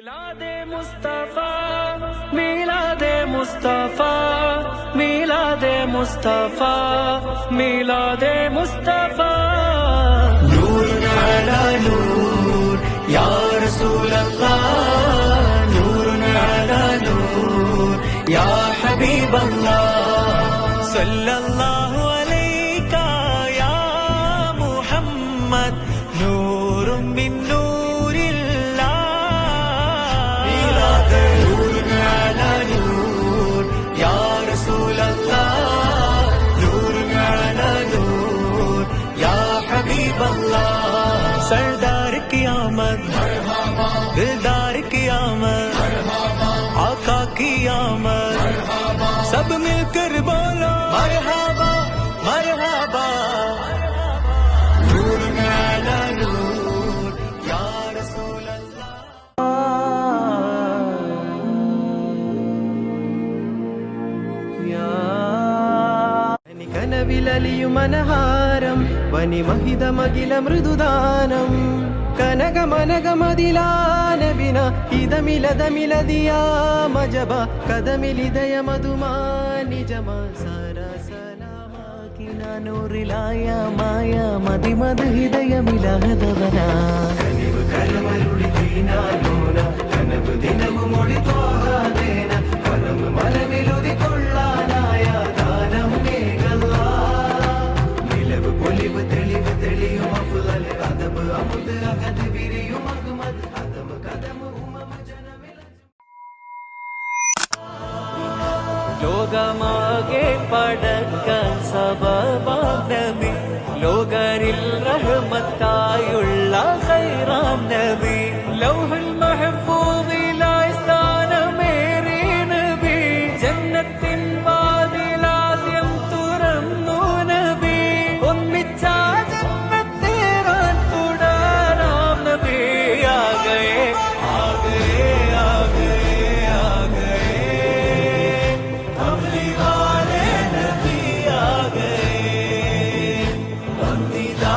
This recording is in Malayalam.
मिलादे मुस्तफा मिलादे मुस्तफा मिलादे मुस्तफा मिलादे मुस्तफा नूर अला नूर या रसूल अल्लाह नूर अला नूर या हबीब अल्लाह सल्लल्लाहु अलैका या मुहम्मद नूर मिन नूरिल्लाह मिलाद नूर अला नूर या रसूल अल्लाह नूर अला नूर या हबीब अल्लाह सरदार की आमद दिलदार की आमद आका की आमद सब मिलकर बोलो मरहबा मरहबा नूर अला नूर या रसूल अल्लाह കനവിലലിയും മനഹാരം വനിമഹിത മകില മൃദുദാനം കനകമനകമതിലാനബിന ഇതമിലതമിലതിയാ മജബ കദമിലിദയ മധുമാ നിജമാ സാരാ സലാമാകിന നൂറിലായ മായ മതിമത് ഹൃദയമിലഹദവന കനിവ് കരമരുളി ദീനാലോന കനവ് ദിനവും മൊഴി തോഹാദേന കനവ് മനമിലുതി കൊള്ളാനായ ദാനം മേഘല്ല നിലവ് പൊലിവ് തെളിവ് തെളിയും അഫ്ളൽ അദബ് അമുദ് അഹദ് വിരിയും അഹ്മദ് അദം കദം ഉമമ ജനമില ലോകമാകെ പടക്കാൻ സബബാം നബി ലോകരിൽ റഹ്മത്തായുള്ള ഖൈറാം നബി ലൗഹുൽ മഹ്ഫൂദിലായി സ്ഥാനമേറി നബി ജന്നത്തിൻ വാതിലാദ്യം തുറന്നു നബി ഒന്നിച്ചാ ജന്നത്തേറാൻ തുടരാം നബി ആഗയേ ആഗയേ ആഗയേ ആഗയേ കമലി വാലേ നബി ആഗയേ വന്ദിതാ